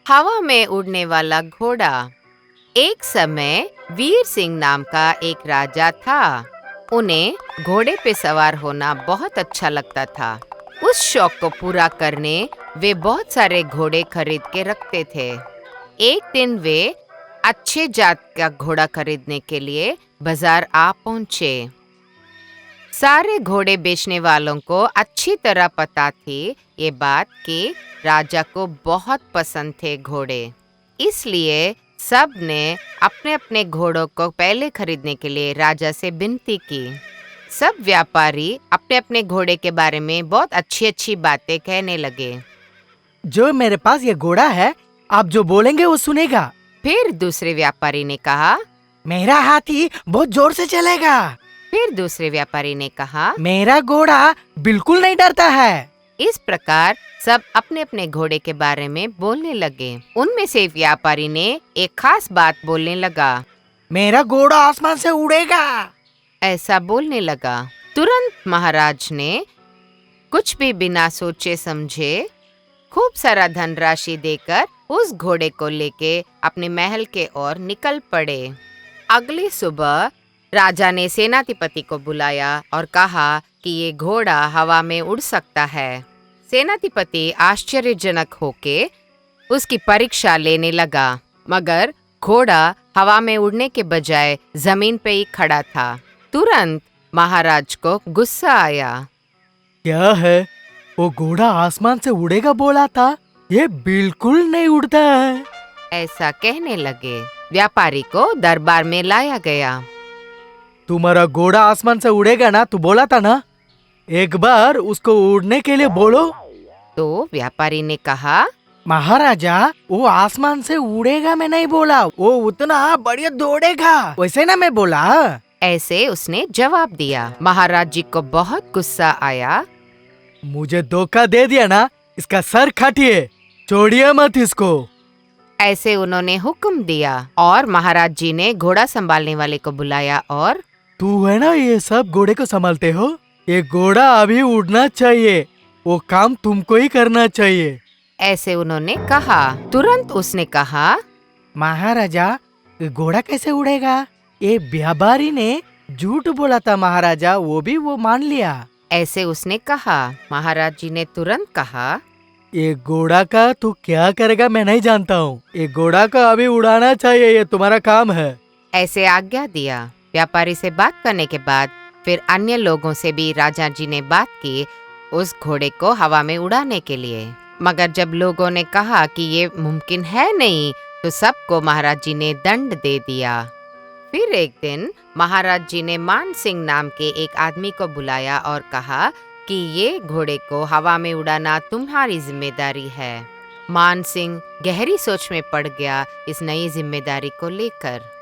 हवा में उड़ने वाला घोड़ा। एक समय वीर सिंह नाम का एक राजा था। उन्हें घोड़े पे सवार होना बहुत अच्छा लगता था। उस शौक को पूरा करने वे बहुत सारे घोड़े खरीद के रखते थे। एक दिन वे अच्छे जात का घोड़ा खरीदने के लिए बाजार आ पहुंचे। सारे घोड़े बेचने वालों को अच्छी तरह पता थी ये बात कि राजा को बहुत पसंद थे घोड़े। इसलिए सब ने अपने अपने घोड़ों को पहले खरीदने के लिए राजा से विनती की। सब व्यापारी अपने अपने घोड़े के बारे में बहुत अच्छी अच्छी बातें कहने लगे। जो मेरे पास ये घोड़ा है, आप जो बोलेंगे वो सुनेगा। फिर दूसरे व्यापारी ने कहा। मेरा हाथी बहुत जोर से चलेगा। फिर दूसरे व्यापारी ने कहा। मेरा घोड़ा बिल्कुल नहीं डरता है। इस प्रकार सब अपने अपने घोड़े के बारे में बोलने लगे। उनमें से व्यापारी ने एक खास बात बोलने लगा। मेरा घोड़ा आसमान से उड़ेगा। ऐसा बोलने लगा। तुरंत महाराज ने कुछ भी बिना सोचे समझे खूब सारा धनराशि देकर उस घोड़े को लेके अपने महल के ओर निकल पड़े। अगली सुबह राजा ने सेनाधिपति को बुलाया और कहा कि ये घोड़ा हवा में उड़ सकता है। सेनाधिपति आश्चर्यजनक होके उसकी परीक्षा लेने लगा, मगर घोड़ा हवा में उड़ने के बजाय जमीन पे ही खड़ा था। तुरंत महाराज को गुस्सा आया। क्या है, वो घोड़ा आसमान से उड़ेगा बोला था, ये बिल्कुल नहीं उड़ता है। ऐसा कहने लगे। व्यापारी को दरबार में लाया गया। तुम्हारा घोड़ा आसमान से उड़ेगा ना, तू बोला था ना, एक बार उसको उड़ने के लिए बोलो। तो व्यापारी ने कहा। महाराजा, वो आसमान से उड़ेगा मैं नहीं बोला, वो उतना बढ़िया दौड़ेगा वैसे ना मैं बोला। ऐसे उसने जवाब दिया। महाराज जी को बहुत गुस्सा आया। मुझे धोखा दे दिया ना, इसका सर काटिए, छोड़िए मत इसको। ऐसे उन्होंने हुक्म दिया और महाराज जी ने घोड़ा संभालने वाले को बुलाया और तू है ना ये सब घोड़े को संभालते हो, ये घोड़ा अभी उड़ना चाहिए, वो काम तुमको ही करना चाहिए। ऐसे उन्होंने कहा। तुरंत उसने कहा। महाराजा, ये घोड़ा कैसे उड़ेगा? ये व्यापारी ने झूठ बोला था महाराजा, वो मान लिया। ऐसे उसने कहा। महाराज जी ने तुरंत कहा। ये घोड़ा का तू क्या करेगा मैं नहीं जानता हूँ, ये घोड़ा का अभी उड़ाना चाहिए, ये तुम्हारा काम है। ऐसे आज्ञा दिया। व्यापारी से बात करने के बाद फिर अन्य लोगों से भी राजा जी ने बात की उस घोड़े को हवा में उड़ाने के लिए। मगर जब लोगों ने कहा कि ये मुमकिन है नहीं, तो सबको महाराज जी ने दंड दे दिया। फिर एक दिन महाराज जी ने मान सिंह नाम के एक आदमी को बुलाया और कहा कि ये घोड़े को हवा में उड़ाना तुम्हारी जिम्मेदारी है। मान सिंह गहरी सोच में पड़ गया इस नई जिम्मेदारी को लेकर।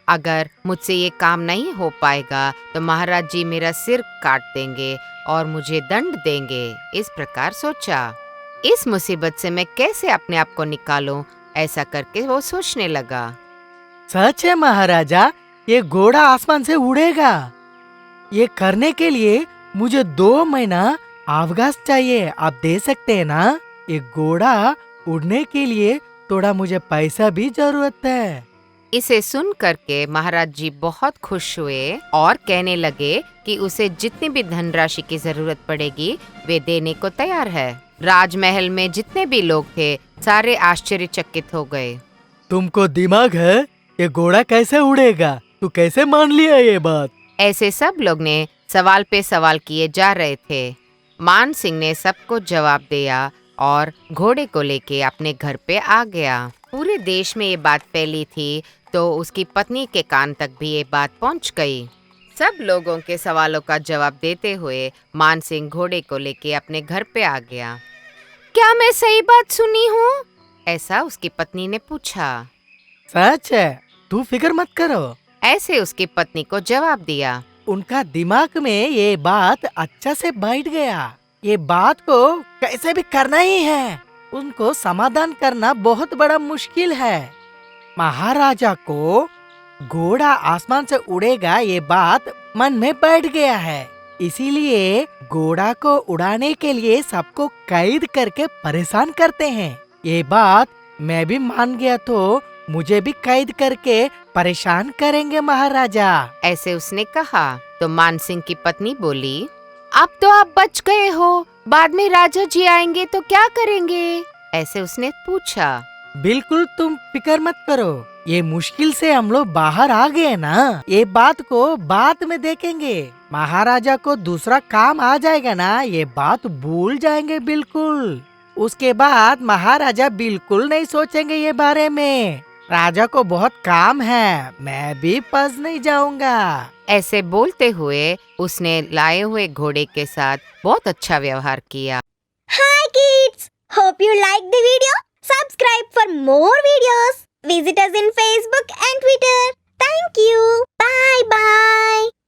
अगर मुझसे ये काम नहीं हो पाएगा तो महाराज जी मेरा सिर काट देंगे और मुझे दंड देंगे। इस प्रकार सोचा, इस मुसीबत से मैं कैसे अपने आप को निकालूं, ऐसा करके वो सोचने लगा। सच है महाराजा, ये घोड़ा आसमान से उड़ेगा। ये करने के लिए मुझे 2 महीना अवकाश चाहिए, आप दे सकते हैं ना? ये घोड़ा उड़ने के लिए थोड़ा मुझे पैसा भी जरूरत है। इसे सुन करके महाराज जी बहुत खुश हुए और कहने लगे कि उसे जितनी भी धनराशि की जरूरत पड़ेगी वे देने को तैयार है। राजमहल में जितने भी लोग थे सारे आश्चर्यचकित हो गए। तुमको दिमाग है? ये घोड़ा कैसे उड़ेगा? तू कैसे मान लिया ये बात? ऐसे सब लोग ने सवाल पे सवाल किए जा रहे थे। मान सिंह ने सबको जवाब दिया और घोड़े को लेके अपने घर पे आ गया। पूरे देश में ये बात फैली थी तो उसकी पत्नी के कान तक भी ये बात पहुंच गई। सब लोगों के सवालों का जवाब देते हुए मान सिंह घोड़े को लेके अपने घर पे आ गया। क्या मैं सही बात सुनी हूँ? ऐसा उसकी पत्नी ने पूछा। सच है, तू फिक्र मत करो। ऐसे उसकी पत्नी को जवाब दिया। उनका दिमाग में ये बात अच्छा से बैठ गया, ये बात को कैसे भी करना ही है। उनको समाधान करना बहुत बड़ा मुश्किल है। महाराजा को घोड़ा आसमान से उड़ेगा ये बात मन में बैठ गया है, इसीलिए घोड़ा को उड़ाने के लिए सबको कैद करके परेशान करते हैं। ये बात मैं भी मान गया तो मुझे भी कैद करके परेशान करेंगे महाराजा। ऐसे उसने कहा तो मानसिंह की पत्नी बोली, अब तो आप बच गए हो, बाद में राजा जी आएंगे तो क्या करेंगे? ऐसे उसने पूछा। बिल्कुल तुम फिक्र मत करो, ये मुश्किल से हम लोग बाहर आ गए ना, ये बात को बाद में देखेंगे। महाराजा को दूसरा काम आ जाएगा ना, ये बात भूल जाएंगे बिल्कुल। उसके बाद महाराजा बिल्कुल नहीं सोचेंगे ये बारे में। राजा को बहुत काम है, मैं भी फंस नहीं जाऊंगा। ऐसे बोलते हुए उसने लाए हुए घोड़े के साथ बहुत अच्छा व्यवहार किया। Hi kids! Hope you liked the video. Subscribe for more videos. Visit us in Facebook and Twitter. Thank you. Bye bye.